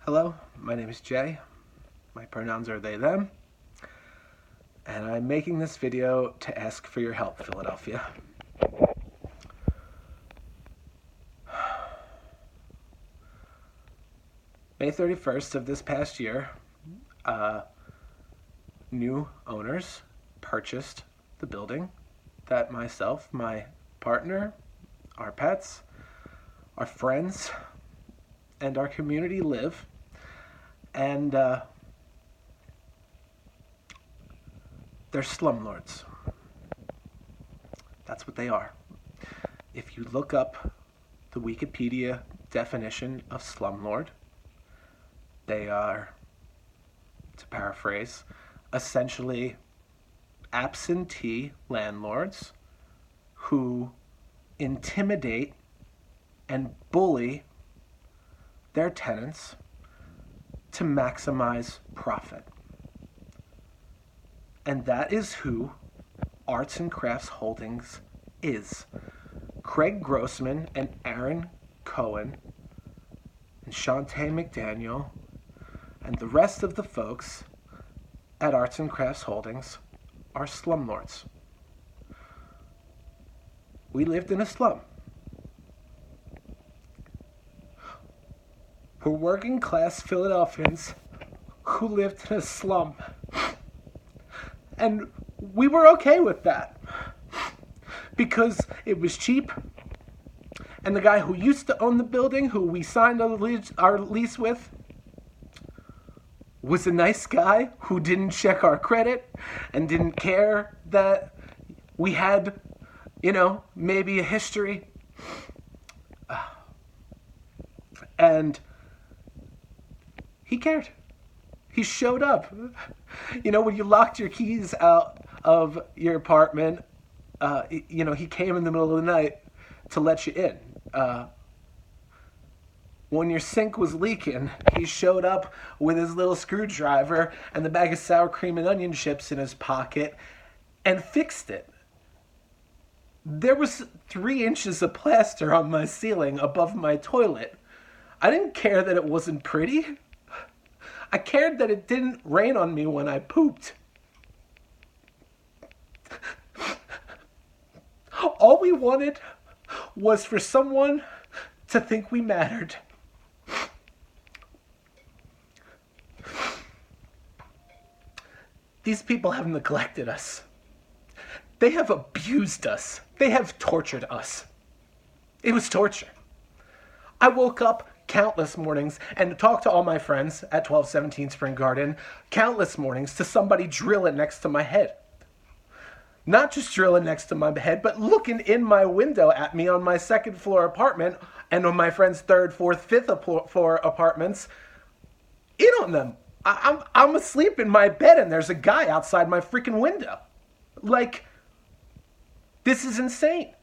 Hello, my name is Jay. My pronouns are they, them. And I'm making this video to ask for your help, Philadelphia. May 31st of this past year, new owners purchased the building that myself, my partner, our pets, our friends, and our community live. And they're slumlords. That's what they are. If you look up the Wikipedia definition of slumlord, they are, to paraphrase, essentially absentee landlords who intimidate and bully their tenants to maximize profit. And that is who Arts and Crafts Holdings is. Craig Grossman and ARRON Cohen and Shantae McDaniel and the rest of the folks at Arts and Crafts Holdings are slumlords. We lived in a slum. We're working class Philadelphians who lived in a slum. And we were okay with that because it was cheap. And the guy who used to own the building, who we signed our lease with, was a nice guy who didn't check our credit and didn't care that we had, maybe a history. And he cared. He showed up. When you locked your keys out of your apartment, he came in the middle of the night to let you in. When your sink was leaking, he showed up with his little screwdriver and the bag of sour cream and onion chips in his pocket and fixed it. There was 3 inches of plaster on my ceiling above my toilet. I didn't care that it wasn't pretty. I cared that it didn't rain on me when I pooped. All we wanted was for someone to think we mattered. These people have neglected us. They have abused us. They have tortured us. It was torture. I woke up countless mornings and talked to all my friends at 1217 Spring Garden, countless mornings, to somebody drilling next to my head. Not just drilling next to my head, but looking in my window at me on my 2nd floor apartment and on my friend's 3rd, 4th, 5th floor apartments, in on them. I'm asleep in my bed and there's a guy outside my freaking window. This is insane.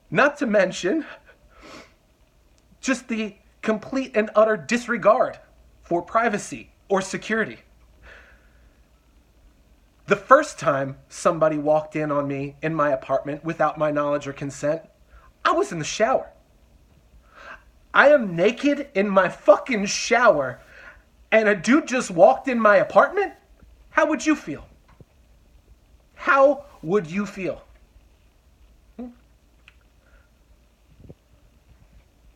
Not to mention just the complete and utter disregard for privacy or security. The first time somebody walked in on me in my apartment without my knowledge or consent, I was in the shower. I am naked in my fucking shower, and a dude just walked in my apartment? How would you feel? How would you feel?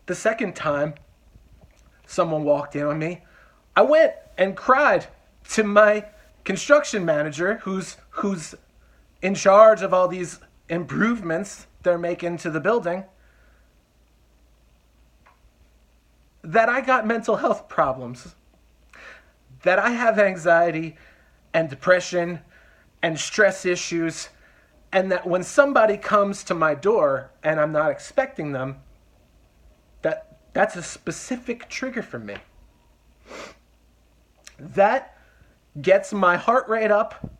The second time someone walked in on me, I went and cried to my construction manager who's in charge of all these improvements they're making to the building, that I got mental health problems, that I have anxiety and depression and stress issues, and that when somebody comes to my door and I'm not expecting them, that's a specific trigger for me. That gets my heart rate up,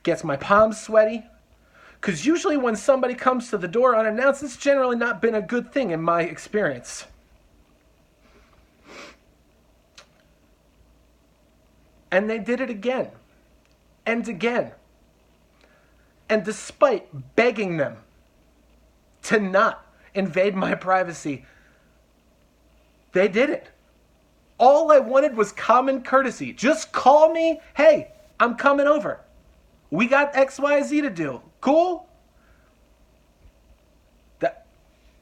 gets my palms sweaty, because usually when somebody comes to the door unannounced, it's generally not been a good thing in my experience. And they did it again and again. And despite begging them to not invade my privacy, They didn't. All I wanted was common courtesy. Just call me, hey, I'm coming over. We got XYZ to do. Cool?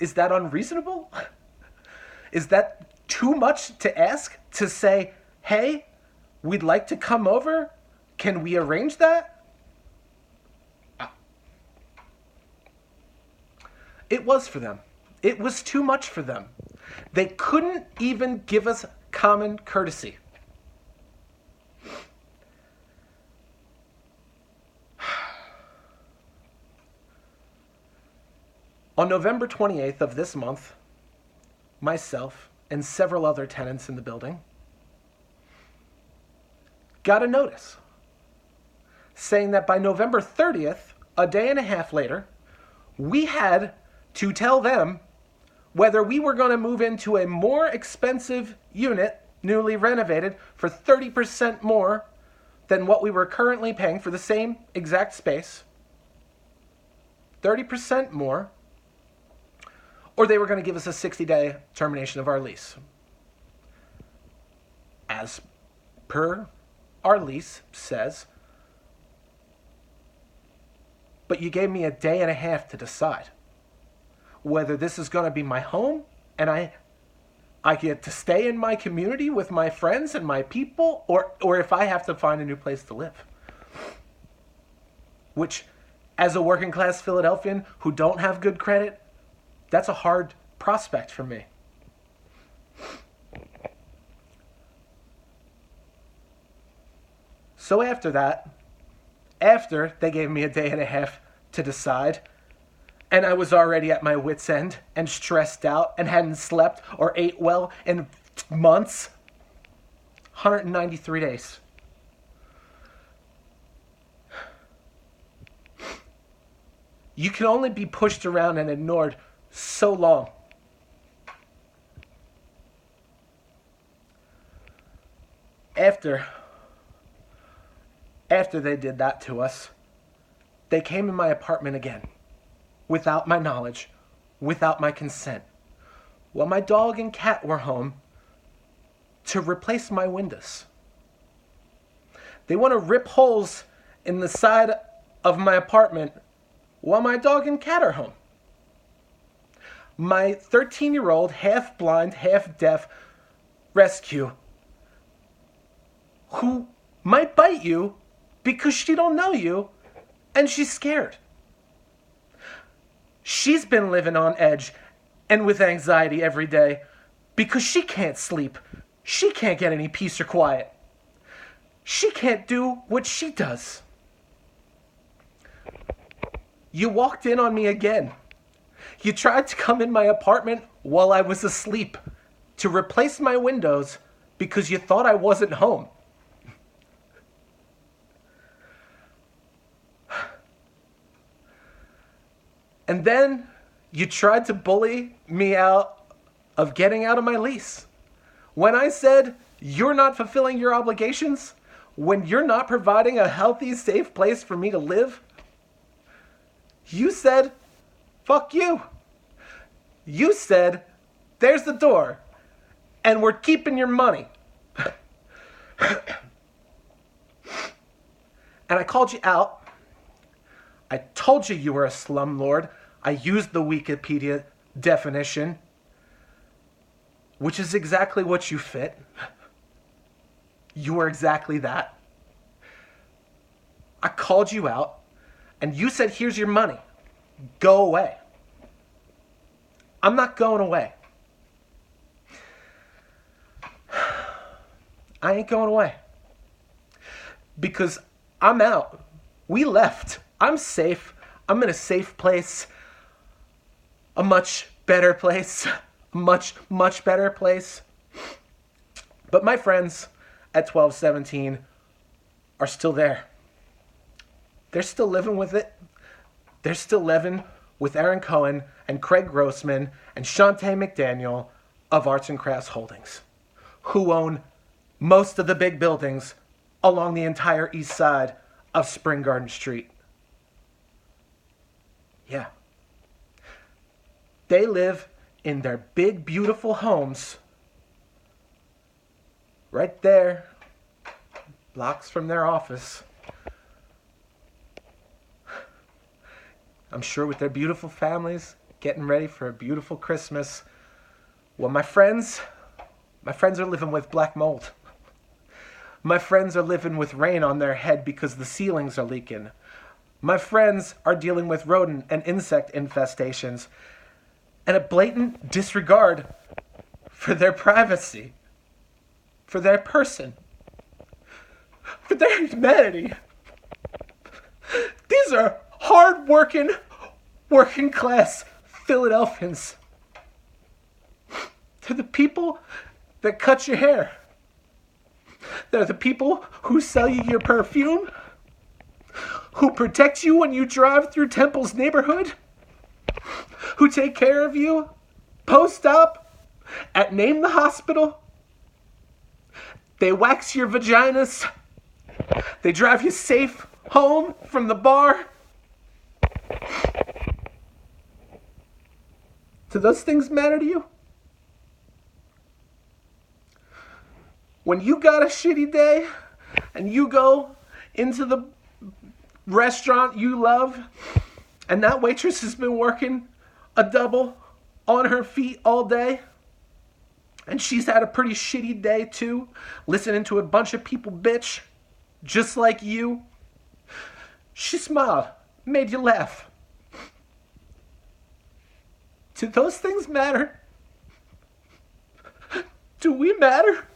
Is that unreasonable? Is that too much to ask to say, hey, we'd like to come over? Can we arrange that? It was for them. It was too much for them. They couldn't even give us common courtesy. On November 28th of this month, myself and several other tenants in the building got a notice saying that by November 30th, a day and a half later, we had to tell them whether we were going to move into a more expensive unit, newly renovated, for 30% more than what we were currently paying for the same exact space. 30% more. Or they were going to give us a 60-day termination of our lease. As per our lease says, but you gave me a day and a half to decide whether this is going to be my home and I get to stay in my community with my friends and my people, or if I have to find a new place to live. Which, as a working class Philadelphian who don't have good credit, that's a hard prospect for me. So after that, after they gave me a day and a half to decide, and I was already at my wit's end and stressed out and hadn't slept or ate well in months, 193 days. You can only be pushed around and ignored so long. After they did that to us, they came in my apartment again, without my knowledge, without my consent, while my dog and cat were home, to replace my windows. They want to rip holes in the side of my apartment while my dog and cat are home. My 13-year-old, half-blind, half-deaf rescue, who might bite you because she don't know you and she's scared. She's been living on edge and with anxiety every day because she can't sleep. She can't get any peace or quiet. She can't do what she does. You walked in on me again. You tried to come in my apartment while I was asleep to replace my windows because you thought I wasn't home. And then you tried to bully me out of getting out of my lease. When I said, you're not fulfilling your obligations, when you're not providing a healthy, safe place for me to live, you said, fuck you. You said, there's the door, and we're keeping your money. And I called you out. I told you were a slumlord. I used the Wikipedia definition, which is exactly what you fit. You were exactly that. I called you out, and you said, here's your money. Go away. I'm not going away. I ain't going away. Because I'm out. We left. I'm safe. I'm in a safe place. A much better place. A much, much better place. But my friends at 1217 are still there. They're still living with it. They're still living with ARRON Cohen and Craig Grossman and Shantae McDaniel of Arts and Crafts Holdings, who own most of the big buildings along the entire east side of Spring Garden Street. Yeah. They live in their big, beautiful homes right there, blocks from their office. I'm sure with their beautiful families, getting ready for a beautiful Christmas. Well, my friends are living with black mold. My friends are living with rain on their head because the ceilings are leaking. My friends are dealing with rodent and insect infestations and a blatant disregard for their privacy, for their person, for their humanity. These are hard-working, working-class Philadelphians. They're the people that cut your hair. They're the people who sell you your perfume, who protect you when you drive through Temple's neighborhood, who take care of you post-op at Name the Hospital. They wax your vaginas. They drive you safe home from the bar. Do those things matter to you? When you got a shitty day and you go into the restaurant you love and that waitress has been working a double on her feet all day and she's had a pretty shitty day too, listening to a bunch of people bitch just like you, she smiled, made you laugh. Do those things matter? Do we matter?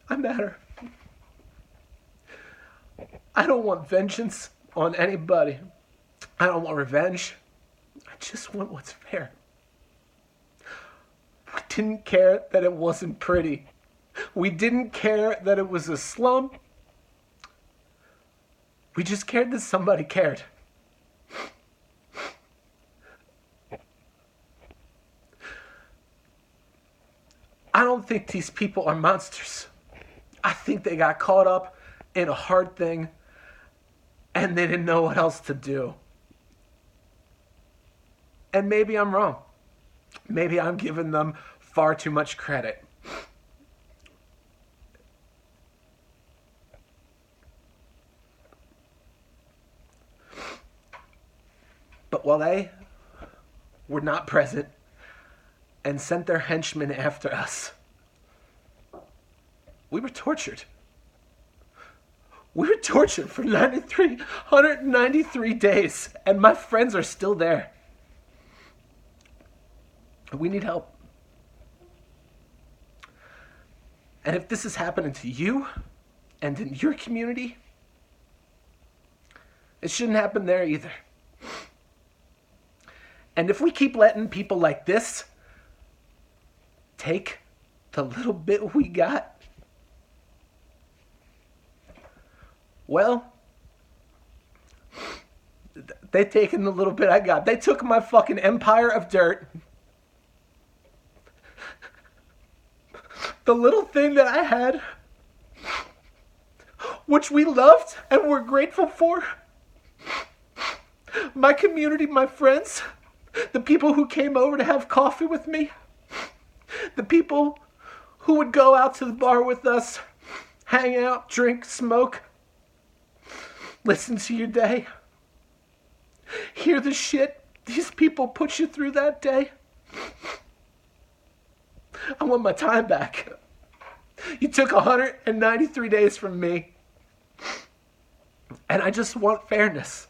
I matter. I don't want vengeance on anybody. I don't want revenge. I just want what's fair. We didn't care that it wasn't pretty. We didn't care that it was a slum. We just cared that somebody cared. I don't think these people are monsters. I think they got caught up in a hard thing and they didn't know what else to do. And maybe I'm wrong. Maybe I'm giving them far too much credit. But while they were not present and sent their henchmen after us, we were tortured. We were tortured for 193 days, and my friends are still there. We need help. And if this is happening to you and in your community, it shouldn't happen there either. And if we keep letting people like this take the little bit we got, well, they've taken the little bit I got. They took my fucking empire of dirt. The little thing that I had, which we loved and were grateful for. My community, my friends, the people who came over to have coffee with me, the people who would go out to the bar with us, hang out, drink, smoke, listen to your day, hear the shit these people put you through that day. I want my time back. You took 193 days from me, and I just want fairness.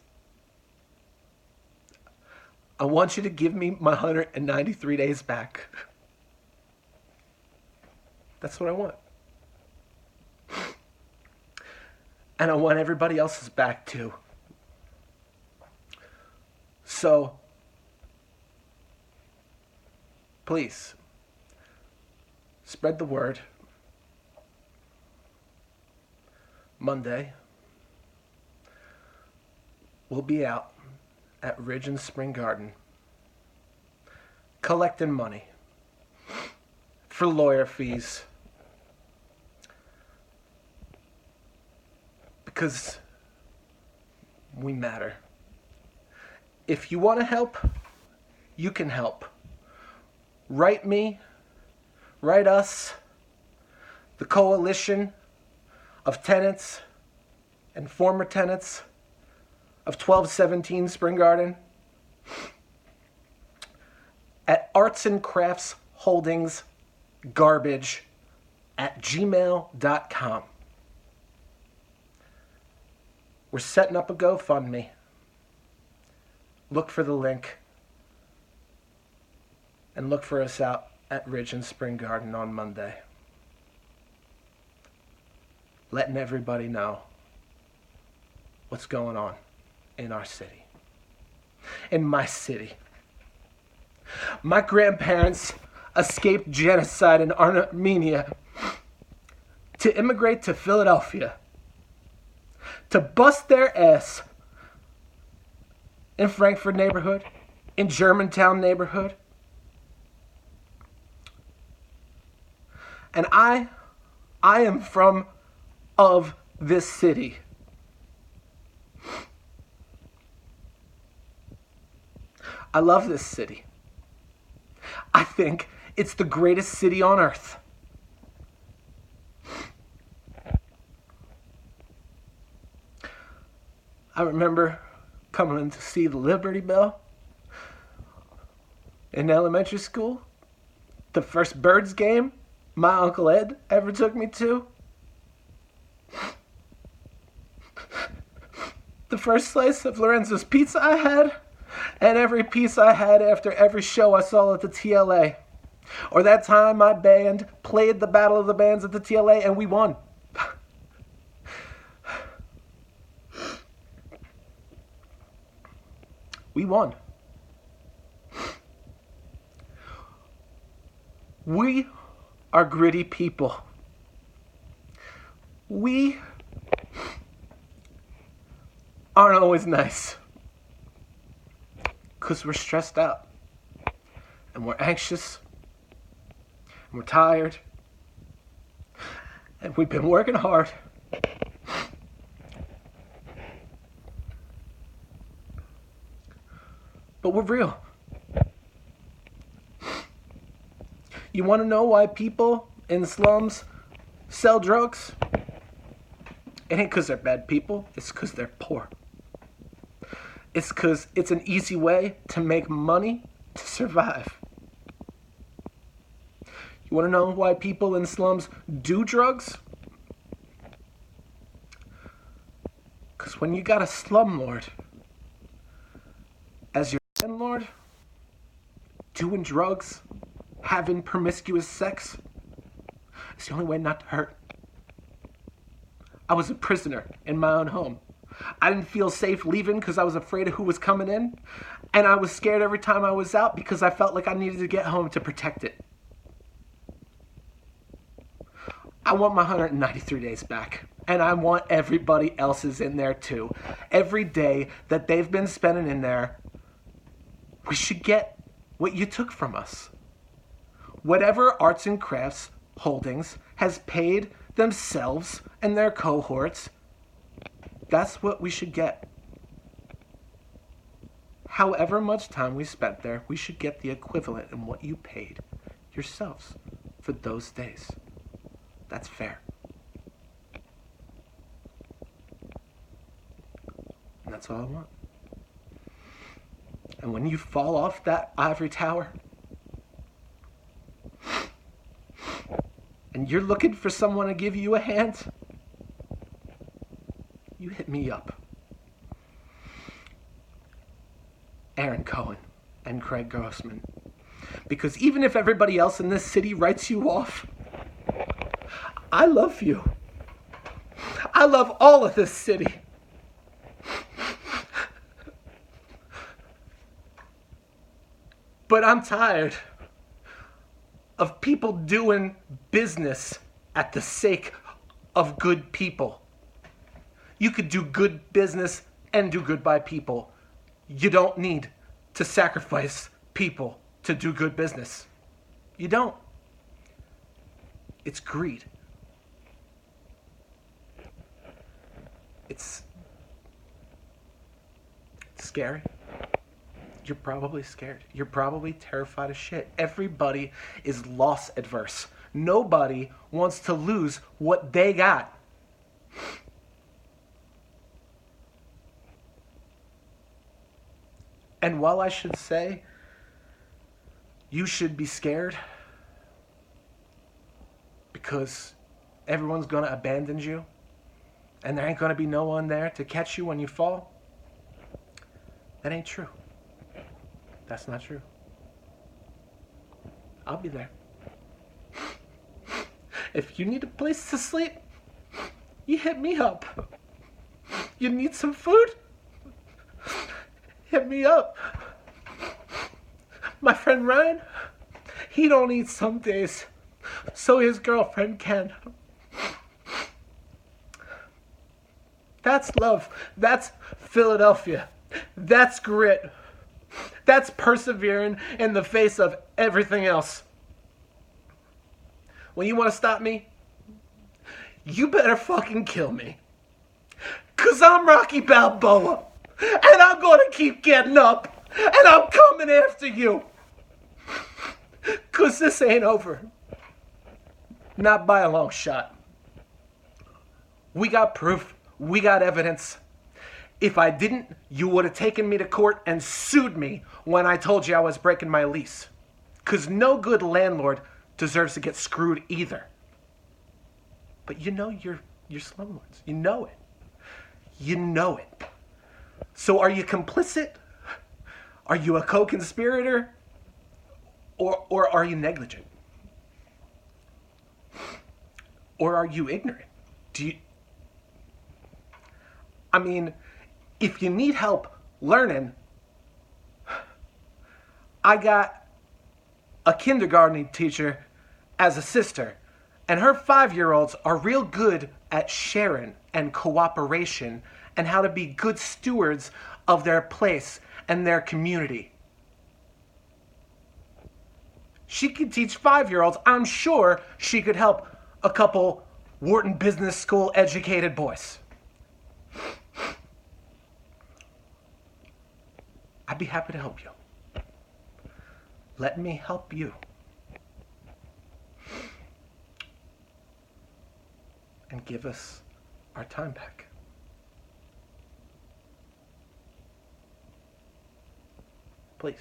I want you to give me my 193 days back. That's what I want. And I want everybody else's back too. So, please, spread the word. Monday, we'll be out at Ridge and Spring Garden collecting money for lawyer fees. Because we matter. If you want to help, you can help. write me, write us, the coalition of tenants and former tenants of 1217 Spring Garden at artsandcraftsholdingsgarbage@gmail.com. We're setting up a GoFundMe. Look for the link. And look for us out at Ridge and Spring Garden on Monday. Letting everybody know what's going on in our city. In my city. My grandparents escaped genocide in Armenia to immigrate to Philadelphia, to bust their ass in Frankfurt neighborhood, in Germantown neighborhood. And I am of this city. I love this city. I think it's the greatest city on earth. I remember coming to see the Liberty Bell in elementary school. The first Birds game my Uncle Ed ever took me to. The first slice of Lorenzo's pizza I had, and every piece I had after every show I saw at the TLA. Or that time my band played the Battle of the Bands at the TLA and we won. We won. We are gritty people. We aren't always nice. Because we're stressed out. And we're anxious. And we're tired. And we've been working hard. But we're real. You want to know why people in slums sell drugs? It ain't because they're bad people. It's because they're poor. It's because it's an easy way to make money to survive. You want to know why people in slums do drugs? Because when you got a slumlord as your landlord, doing drugs, having promiscuous sex, it's the only way not to hurt. I was a prisoner in my own home. I didn't feel safe leaving because I was afraid of who was coming in. And I was scared every time I was out because I felt like I needed to get home to protect it. I want my 193 days back. And I want everybody else's in there too. Every day that they've been spending in there, we should get what you took from us. Whatever Arts and Crafts Holdings has paid themselves and their cohorts, that's what we should get. However much time we spent there, we should get the equivalent in what you paid yourselves for those days. That's fair. And that's all I want. And when you fall off that ivory tower, and you're looking for someone to give you a hand, you hit me up. ARRON Cohen and Craig Grossman. Because even if everybody else in this city writes you off, I love you. I love all of this city. But I'm tired of people doing business at the sake of good people. You could do good business and do good by people. You don't need to sacrifice people to do good business. You don't. It's greed. It's scary. You're probably scared. You're probably terrified of shit. Everybody is loss adverse. Nobody wants to lose what they got. And while I should say you should be scared because everyone's going to abandon you and there ain't going to be no one there to catch you when you fall, that ain't true. That's not true. I'll be there. If you need a place to sleep, you hit me up. You need some food? Hit me up. My friend Ryan, he don't eat some days, so his girlfriend can. That's love. That's Philadelphia. That's grit. That's persevering in the face of everything else. When you want to stop me, you better fucking kill me. 'Cause I'm Rocky Balboa. And I'm going to keep getting up. And I'm coming after you. 'Cause this ain't over. Not by a long shot. We got proof. We got evidence. If I didn't, you would have taken me to court and sued me when I told you I was breaking my lease. 'Cause no good landlord deserves to get screwed either. But you know you're slumlords. You know it. You know it. So are you complicit? Are you a co-conspirator? Or are you negligent? Or are you ignorant? I mean, if you need help learning, I got a kindergarten teacher as a sister, and her 5-year-olds are real good at sharing and cooperation and how to be good stewards of their place and their community. She could teach 5-year-olds. I'm sure she could help a couple Wharton Business School educated boys. I'd be happy to help you. Let me help you. And give us our time back. Please.